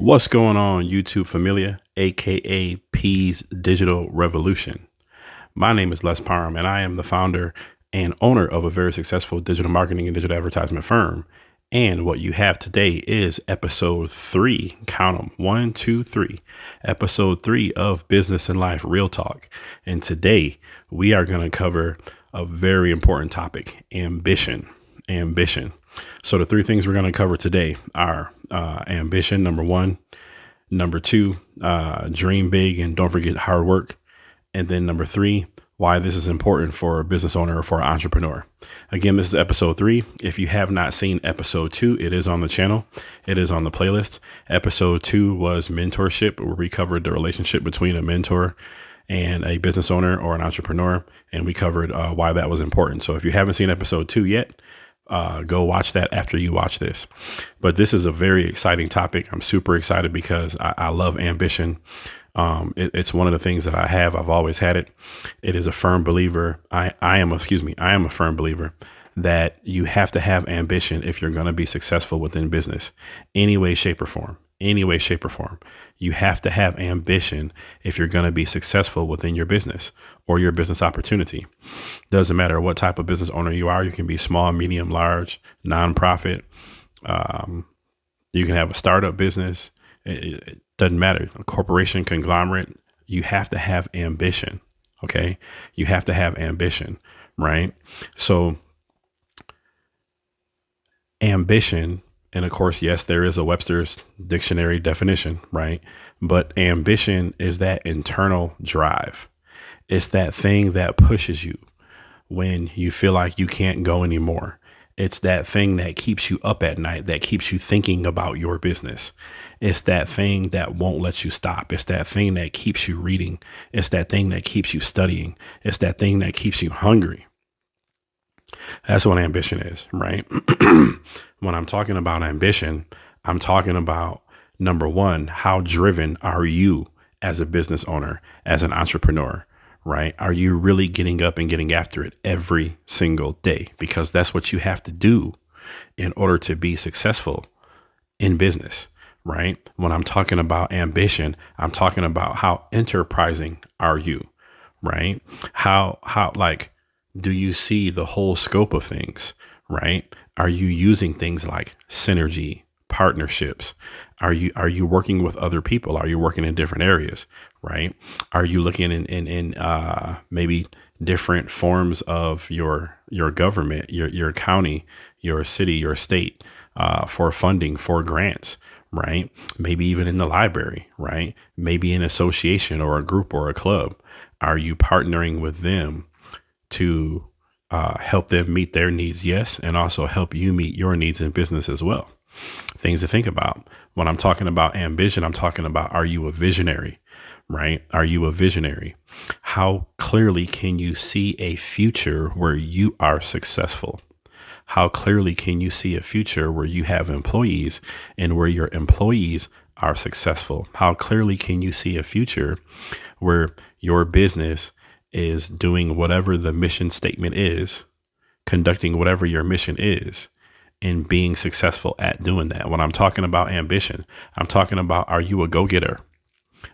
What's going on, YouTube Familia, aka P's Digital Revolution? My name is Les Parham, and I am the founder and owner of a very successful digital marketing and digital advertisement firm. And what you have today is episode 3. Count them. 1, 2, 3. Episode 3 of Business and Life Real Talk. And today we are going to cover a very important topic: ambition. So the 3 things we're going to cover today are ambition, number 1. Number 2, dream big and don't forget hard work. And then number 3, why this is important for a business owner or for an entrepreneur. Again, this is episode 3. If you have not seen episode 2, it is on the channel. It is on the playlist. Episode 2 was mentorship, where we covered the relationship between a mentor and a business owner or an entrepreneur. And we covered why that was important. So if you haven't seen episode 2 yet, go watch that after you watch this. But this is a very exciting topic. I'm super excited because I love ambition. It's one of the things that I have. I've always had it. It is a firm believer. I am a firm believer that you have to have ambition if you're going to be successful within business, any way, shape or form. You have to have ambition if you're going to be successful within your business or your business opportunity. Doesn't matter what type of business owner you are. You can be small, medium, large, nonprofit. You can have a startup business. It doesn't matter. A corporation, conglomerate. You have to have ambition. Okay. You have to have ambition, right? So ambition, and of course, yes, there is a Webster's dictionary definition, right? But ambition is that internal drive. It's that thing that pushes you when you feel like you can't go anymore. It's that thing that keeps you up at night, that keeps you thinking about your business. It's that thing that won't let you stop. It's that thing that keeps you reading. It's that thing that keeps you studying. It's that thing that keeps you hungry. That's what ambition is, right? When I'm talking about ambition, I'm talking about, number 1, how driven are you as a business owner, as an entrepreneur, right? Are you really getting up and getting after it every single day? Because that's what you have to do in order to be successful in business, right? When I'm talking about ambition, I'm talking about how enterprising are you, right? How do you see the whole scope of things, right? Are you using things like synergy, partnerships? Are you working with other people? Are you working in different areas, right? Are you looking in maybe different forms of your government, your county, your city, your state, for funding, for grants, right? Maybe even in the library, right? Maybe an association or a group or a club. Are you partnering with them to help them meet their needs? Yes. And also help you meet your needs in business as well. Things to think about. When I'm talking about ambition, I'm talking about, are you a visionary, right? Are you a visionary? How clearly can you see a future where you are successful? How clearly can you see a future where you have employees and where your employees are successful? How clearly can you see a future where your business is doing whatever the mission statement is, conducting whatever your mission is, and being successful at doing that? When I'm talking about ambition, I'm talking about, are you a go-getter?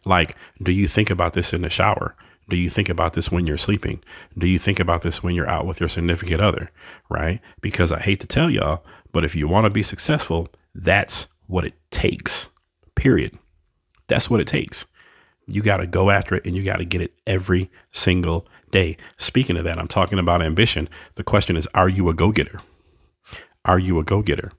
Like, do you think about this in the shower? Do you think about this when you're sleeping? Do you think about this when you're out with your significant other, right? Because I hate to tell y'all, but if you want to be successful, that's what it takes, period. That's what it takes. You got to go after it and you got to get it every single day. Speaking of that, I'm talking about ambition. The question is, are you a go-getter? Are you a go-getter?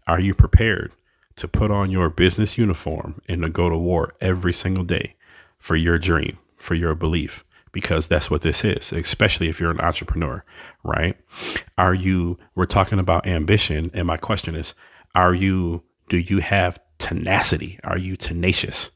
Are you prepared to put on your business uniform and to go to war every single day for your dream, for your belief? Because that's what this is, especially if you're an entrepreneur, right? We're talking about ambition. And my question is, do you have tenacity? Are you tenacious?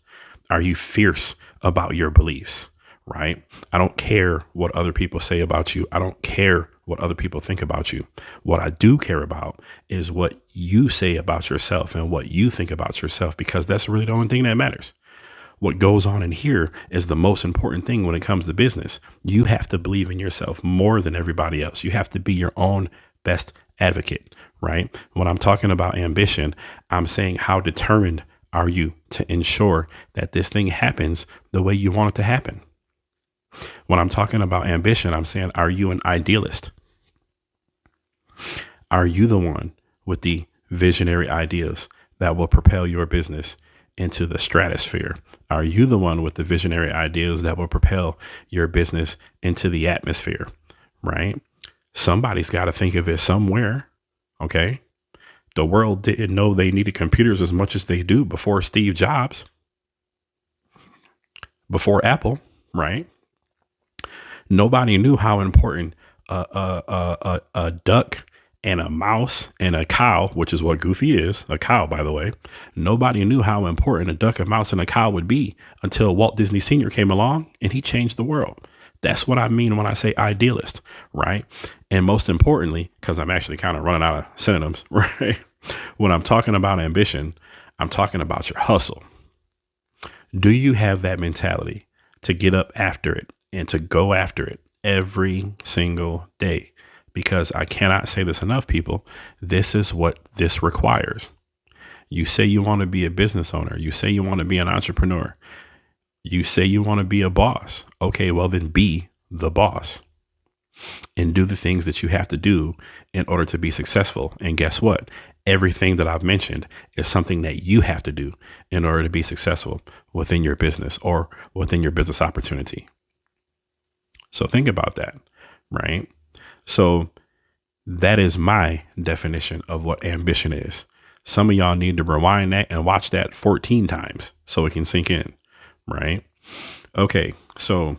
Are you fierce about your beliefs, right? I don't care what other people say about you. I don't care what other people think about you. What I do care about is what you say about yourself and what you think about yourself, because that's really the only thing that matters. What goes on in here is the most important thing when it comes to business. You have to believe in yourself more than everybody else. You have to be your own best advocate, right? When I'm talking about ambition, I'm saying, how determined are you to ensure that this thing happens the way you want it to happen? When I'm talking about ambition, I'm saying, are you an idealist? Are you the one with the visionary ideas that will propel your business into the stratosphere? Are you the one with the visionary ideas that will propel your business into the atmosphere? Right? Somebody's got to think of it somewhere. Okay. The world didn't know they needed computers as much as they do before Steve Jobs, before Apple, right? Nobody knew how important a duck and a mouse and a cow, which is what Goofy is, a cow, by the way. Nobody knew how important a duck, a mouse, and a cow would be until Walt Disney Sr. came along and he changed the world. That's what I mean when I say idealist, right? And most importantly, because I'm actually kind of running out of synonyms, right? When I'm talking about ambition, I'm talking about your hustle. Do you have that mentality to get up after it and to go after it every single day? Because I cannot say this enough, people. This is what this requires. You say you want to be a business owner. You say you want to be an entrepreneur. You say you want to be a boss. Okay, well then be the boss and do the things that you have to do in order to be successful. And guess what? Everything that I've mentioned is something that you have to do in order to be successful within your business or within your business opportunity. So think about that, right? So that is my definition of what ambition is. Some of y'all need to rewind that and watch that 14 times so it can sink in, right? Okay, so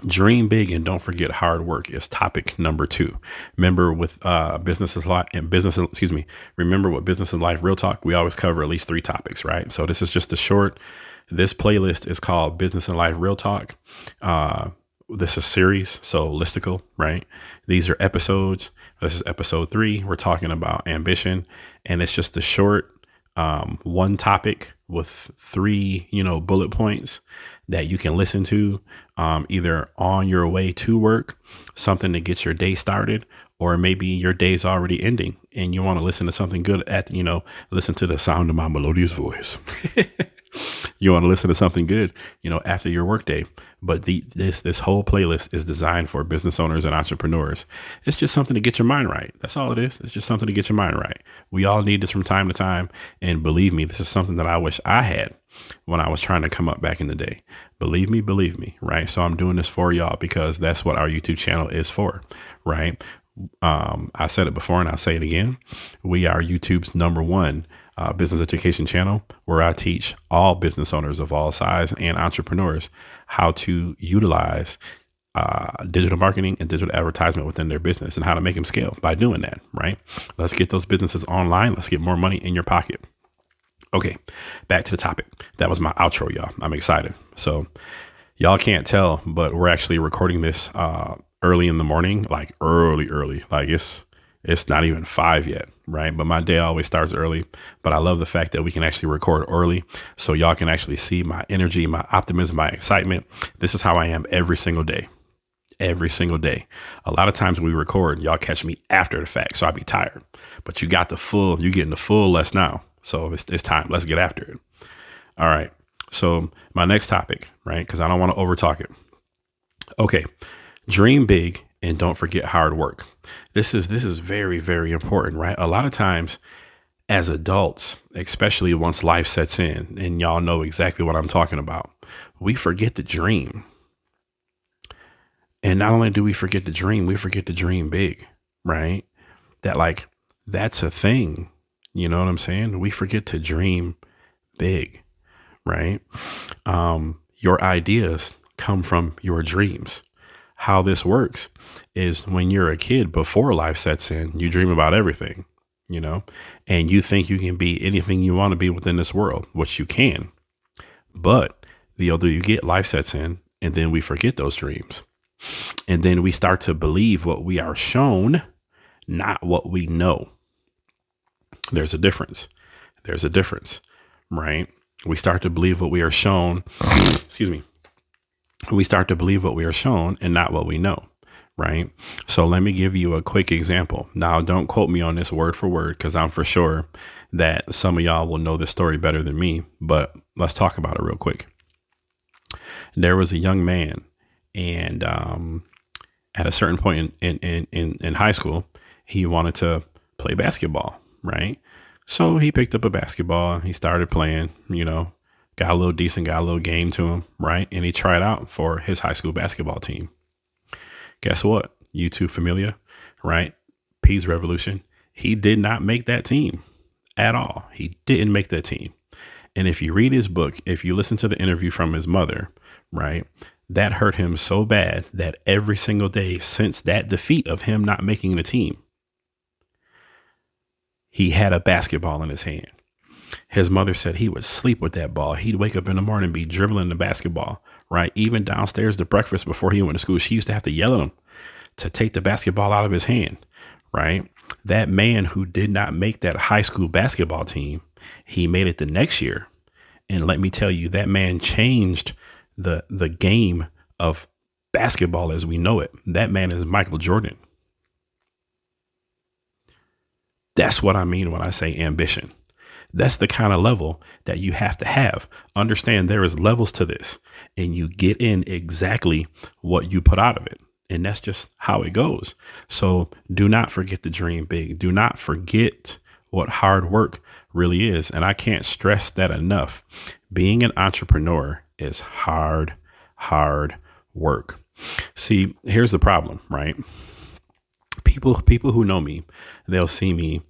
dream big and don't forget hard work is topic number 2. Remember with business is life and business, excuse me. Remember with business and life real talk, we always cover at least 3 topics, right? So this is just a short. This playlist is called Business and Life Real Talk. This is series, so listicle, right? These are episodes. This is episode 3. We're talking about ambition, and it's just a short one topic with 3, bullet points that you can listen to either on your way to work, something to get your day started, or maybe your day's already ending and you want to listen to something good listen to the sound of my melodious voice. You want to listen to something good, after your workday. But this whole playlist is designed for business owners and entrepreneurs. It's just something to get your mind right. That's all it is. It's just something to get your mind right. We all need this from time to time. And believe me, this is something that I wish I had when I was trying to come up back in the day. Believe me, right? So I'm doing this for y'all because that's what our YouTube channel is for, right? I said it before and I'll say it again. We are YouTube's #1 business education channel, where I teach all business owners of all size and entrepreneurs how to utilize digital marketing and digital advertisement within their business and how to make them scale by doing that, right? Let's get those businesses online. Let's get more money in your pocket. Okay, back to the topic. That was my outro, y'all. I'm excited. So y'all can't tell, but we're actually recording this early in the morning, like early. Like it's not even 5 yet, right? But my day always starts early. But I love the fact that we can actually record early so y'all can actually see my energy, my optimism, my excitement. This is how I am every single day. Every single day. A lot of times we record, y'all catch me after the fact, so I'll be tired. But you're getting the full less now. So it's time. Let's get after it. All right. So my next topic, right? Because I don't want to overtalk it. Okay. Dream big and don't forget hard work. This is very, very important, right? A lot of times as adults, especially once life sets in, and y'all know exactly what I'm talking about, we forget to dream. And not only do we forget to dream, we forget to dream big, right? That's a thing. You know what I'm saying? We forget to dream big, right? Your ideas come from your dreams. How this works is when you're a kid, before life sets in, you dream about everything, and you think you can be anything you want to be within this world, which you can. But the older you get, life sets in, and then we forget those dreams. And then we start to believe what we are shown, not what we know. There's a difference, right? We start to believe what we are shown. Excuse me. We start to believe what we are shown and not what we know, right? So let me give you a quick example. Now, don't quote me on this word for word, because I'm for sure that some of y'all will know this story better than me, but let's talk about it real quick. There was a young man, and at a certain point in high school, he wanted to play basketball, right? So he picked up a basketball and he started playing, got a little decent, got a little game to him, right? And he tried out for his high school basketball team. Guess what? You too familiar, right? Peas Revolution. He did not make that team at all. He didn't make that team. And if you read his book, if you listen to the interview from his mother, right, that hurt him so bad that every single day since that defeat of him not making the team, he had a basketball in his hand. His mother said he would sleep with that ball. He'd wake up in the morning and be dribbling the basketball, right? Even downstairs to breakfast before he went to school, she used to have to yell at him to take the basketball out of his hand, right? That man who did not make that high school basketball team, he made it the next year. And let me tell you, that man changed the game of basketball as we know it. That man is Michael Jordan. That's what I mean when I say ambition. That's the kind of level that you have to have. Understand there is levels to this, and you get in exactly what you put out of it. And that's just how it goes. So do not forget to dream big. Do not forget what hard work really is. And I can't stress that enough. Being an entrepreneur is hard work. See, here's the problem, right? People who know me, they'll see me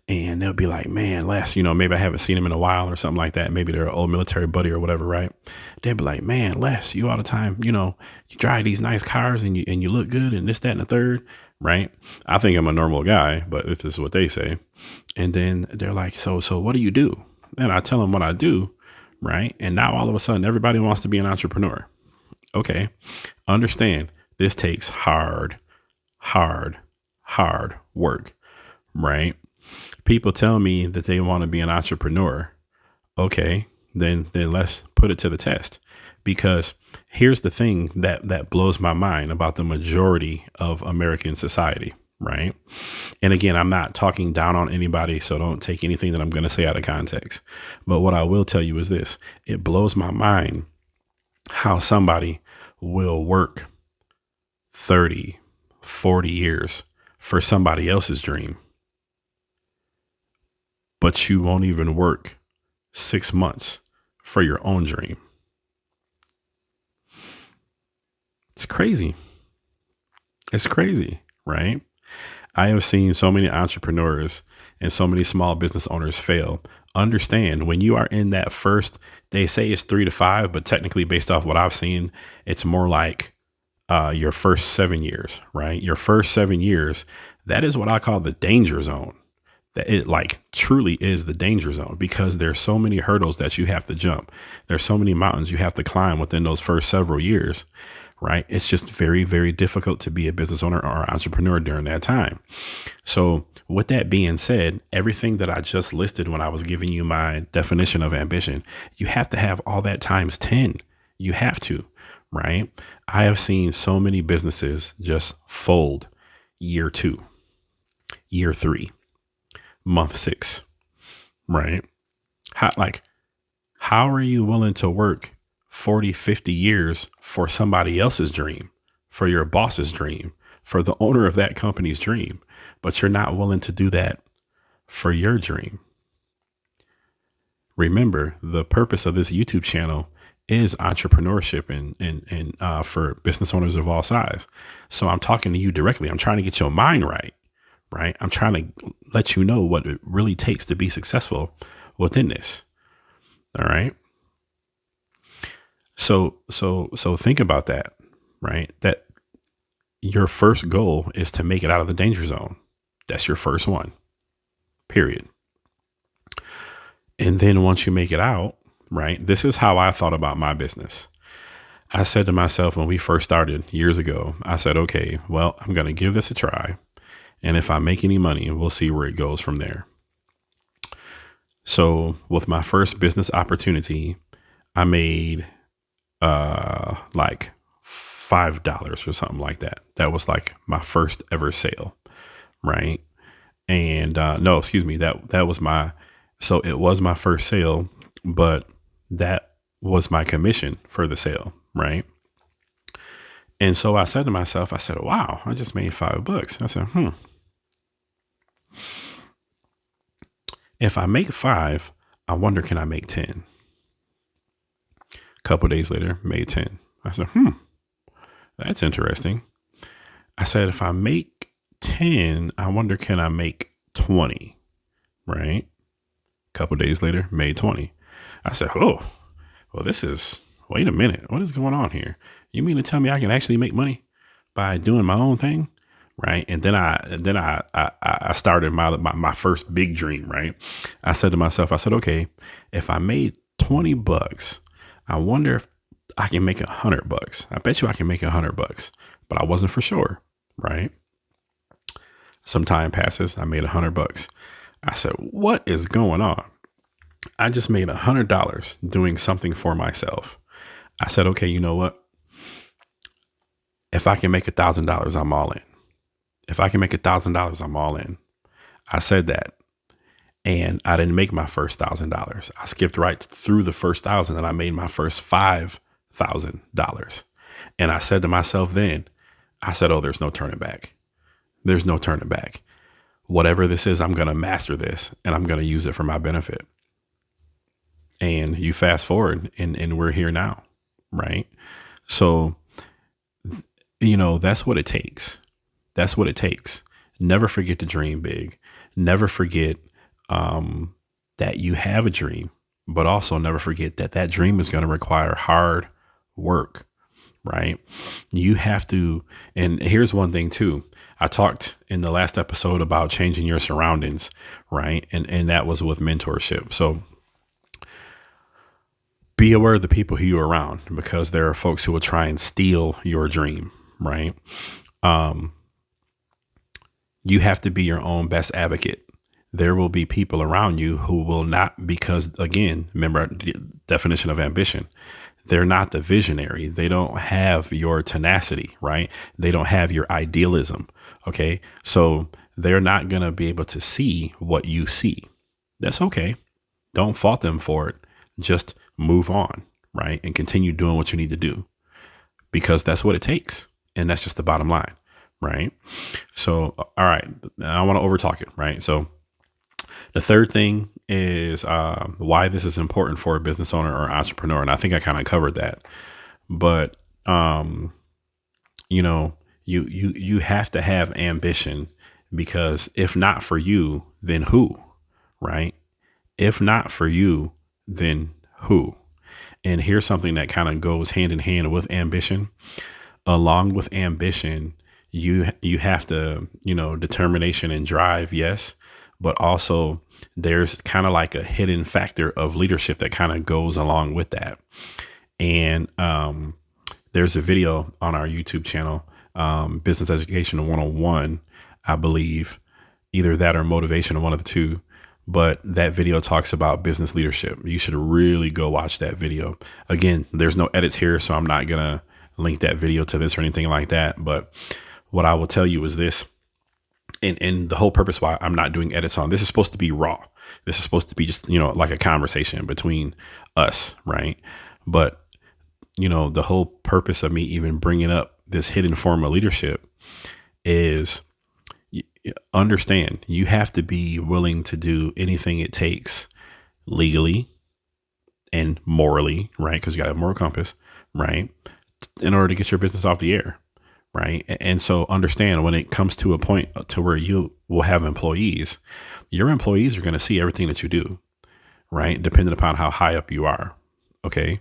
and they'll be like, man, Les, maybe I haven't seen him in a while or something like that. Maybe they're an old military buddy or whatever, right? They'll be like, man, Les, you all the time, you drive these nice cars and you look good and this, that, and the third, right? I think I'm a normal guy, but this is what they say. And then they're like, so what do you do? And I tell them what I do, right? And now all of a sudden, everybody wants to be an entrepreneur. Okay. Understand this takes hard work, right? People tell me that they want to be an entrepreneur. Okay, then let's put it to the test, because here's the thing that blows my mind about the majority of American society, right? And again, I'm not talking down on anybody, so don't take anything that I'm going to say out of context. But what I will tell you is this: it blows my mind how somebody will work 30, 40 years for somebody else's dream, but you won't even work 6 months for your own dream. It's crazy. It's crazy, right? I have seen so many entrepreneurs and so many small business owners fail. Understand, when you are in that first, they say it's 3 to 5, but technically based off what I've seen, it's more like your first 7 years, right? Your first 7 years, that is what I call the danger zone. That it truly is the danger zone, because there's so many hurdles that you have to jump. There's so many mountains you have to climb within those first several years, right? It's just very, very difficult to be a business owner or entrepreneur during that time. So with that being said, everything that I just listed when I was giving you my definition of ambition, you have to have all that times 10. You have to. Right? I have seen so many businesses just fold year 2, year 3, month 6, right? How are you willing to work 40, 50 years for somebody else's dream, for your boss's dream, for the owner of that company's dream, but you're not willing to do that for your dream? Remember, the purpose of this YouTube channel is entrepreneurship and for business owners of all size. So I'm talking to you directly. I'm trying to get your mind right? I'm trying to let you know what it really takes to be successful within this. All right. So think about that, right? That your first goal is to make it out of the danger zone. That's your first one, period. And then once you make it out, right? This is how I thought about my business. I said to myself when we first started years ago, I said, okay, well, I'm going to give this a try. And if I make any money, we'll see where it goes from there. So with my first business opportunity, I made like $5 or something like that. That was like my first ever sale. Right. And no, excuse me. That was my So it was my first sale, but that was my commission for the sale. Right. And so I said to myself, I said, wow, I just made $5. I said, if I make five, I wonder, can I make 10? A couple days later, made 10. I said, that's interesting. I said, if I make 10, I wonder, can I make 20? Right. A couple days later, made 20. I said, oh, well, wait a minute. What is going on here? You mean to tell me I can actually make money by doing my own thing? Right. And then I started my first big dream. Right. I said to myself, I said, okay, if I made $20, I wonder if I can make $100. I bet you I can make $100, but I wasn't for sure. Right. Some time passes. I made $100. I said, what is going on? I just made $100 doing something for myself. I said, okay, you know what? If I can make $1,000, I'm all in. If I can make $1,000, I'm all in. I said that. And I didn't make my first $1,000. I skipped right through the first 1,000 and I made my first $5,000. And I said to myself then, I said, oh, there's no turning back. There's no turning back. Whatever this is, I'm going to master this and I'm going to use it for my benefit. And you fast forward and we're here now. Right. So, that's what it takes. That's what it takes. Never forget to dream big. Never forget that you have a dream, but also never forget that dream is going to require hard work. Right. You have to. And here's one thing, too. I talked in the last episode about changing your surroundings. Right. And that was with mentorship. So be aware of the people who you're around, because there are folks who will try and steal your dream. Right. You have to be your own best advocate. There will be people around you who will not, because again, remember the definition of ambition. They're not the visionary. They don't have your tenacity, right? They don't have your idealism. Okay. So they're not going to be able to see what you see. That's okay. Don't fault them for it. Just move on, right? And continue doing what you need to do, because that's what it takes. And that's just the bottom line, right? So, all right. I want to overtalk it, right? So the third thing is why this is important for a business owner or entrepreneur. And I think I kind of covered that, but you have to have ambition, because if not for you, then who, right? If not for you, then who? And here's something that kind of goes hand in hand with ambition. Along with ambition, you have to, determination and drive. Yes. But also there's kind of like a hidden factor of leadership that kind of goes along with that. And there's a video on our YouTube channel, Business Education 101, I believe, either that or motivation, one of the two. But that video talks about business leadership. You should really go watch that video. Again, there's no edits here, so I'm not going to link that video to this or anything like that. But what I will tell you is this, and the whole purpose why I'm not doing edits on this is supposed to be raw. This is supposed to be just, like a conversation between us. Right. But, the whole purpose of me even bringing up this hidden form of leadership is understand you have to be willing to do anything it takes legally and morally, right? Because you got to have a moral compass, right? In order to get your business off the air, right? And so understand, when it comes to a point to where you will have employees, your employees are going to see everything that you do, right? Depending upon how high up you are. Okay.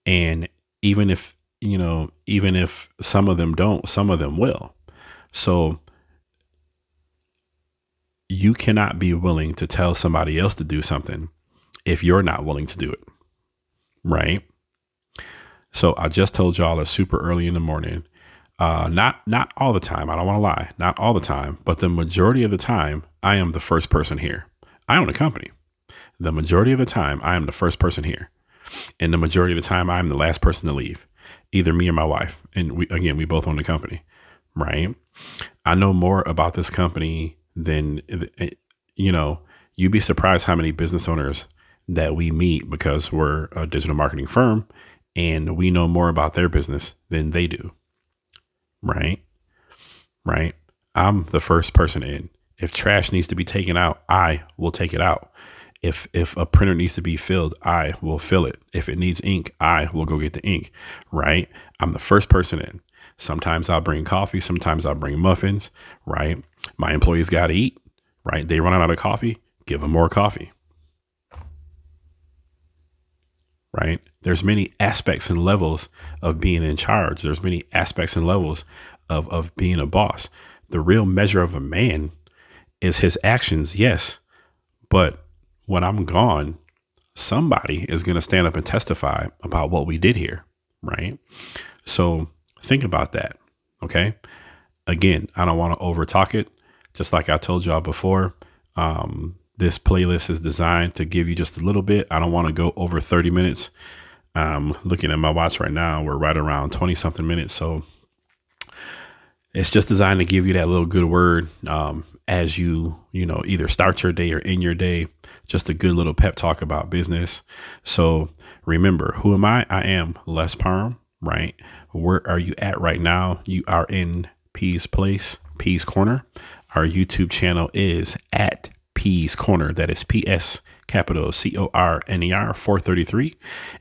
And even if some of them don't, some of them will. So you cannot be willing to tell somebody else to do something if you're not willing to do it. Right. So I just told y'all it's super early in the morning. Not all the time. I don't want to lie. Not all the time, but the majority of the time I am the first person here. I own a company. The majority of the time I am the first person here. And the majority of the time I'm the last person to leave, either me or my wife. And we both own the company. Right. I know more about this company than, You'd be surprised how many business owners that we meet because we're a digital marketing firm and we know more about their business than they do. Right. Right. I'm the first person in. If trash needs to be taken out, I will take it out. If a printer needs to be filled, I will fill it. If it needs ink, I will go get the ink. Right. I'm the first person in. Sometimes I'll bring coffee. Sometimes I'll bring muffins. Right. My employees got to eat. Right. They run out of coffee. Give them more coffee. Right. There's many aspects and levels of being in charge. There's many aspects and levels of being a boss. The real measure of a man is his actions. Yes. But when I'm gone, somebody is going to stand up and testify about what we did here. Right. So think about that. Okay. Again, I don't want to over talk it. Just like I told y'all before, this playlist is designed to give you just a little bit. I don't want to go over 30 minutes. Looking at my watch right now, we're right around 20 something minutes. So it's just designed to give you that little good word as you either start your day or end your day. Just a good little pep talk about business. So remember, who am I? I am Les Parham, right? Where are you at right now? You are in P's Place, P's Corner. Our YouTube channel is at P's Corner. That is PS capital CORNER 433.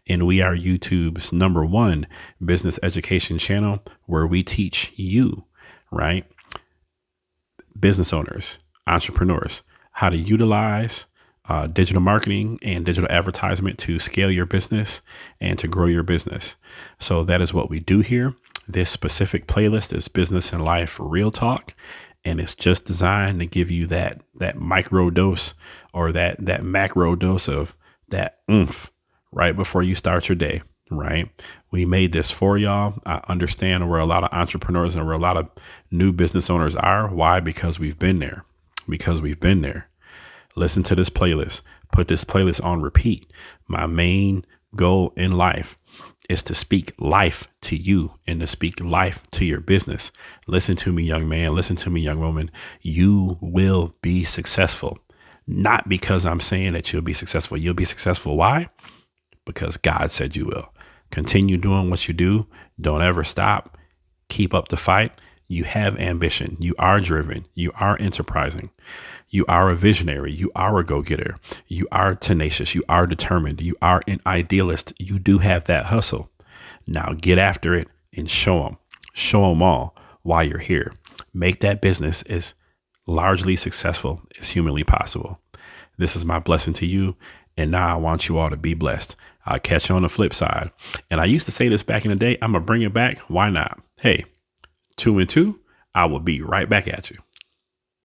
And we are YouTube's #1 business education channel where we teach you, right? Business owners, entrepreneurs, how to utilize digital marketing and digital advertisement to scale your business and to grow your business. So that is what we do here. This specific playlist is Business and Life Real Talk, and it's just designed to give you that micro dose or that macro dose of that oomph right before you start your day. Right. We made this for y'all. I understand where a lot of entrepreneurs and where a lot of new business owners are. Why? Because we've been there. Listen to this playlist. Put this playlist on repeat. My main goal in life is to speak life to you and to speak life to your business. Listen to me, young man. Listen to me, young woman. You will be successful. Not because I'm saying that you'll be successful. You'll be successful. Why? Because God said you will. Continue doing what you do. Don't ever stop. Keep up the fight. You have ambition. You are driven. You are enterprising. You are a visionary. You are a go-getter. You are tenacious. You are determined. You are an idealist. You do have that hustle. Now get after it and show them all why you're here. Make that business as largely successful as humanly possible. This is my blessing to you. And now I want you all to be blessed. I'll catch you on the flip side. And I used to say this back in the day. I'm going to bring it back. Why not? Hey, 2 and 2, I will be right back at you.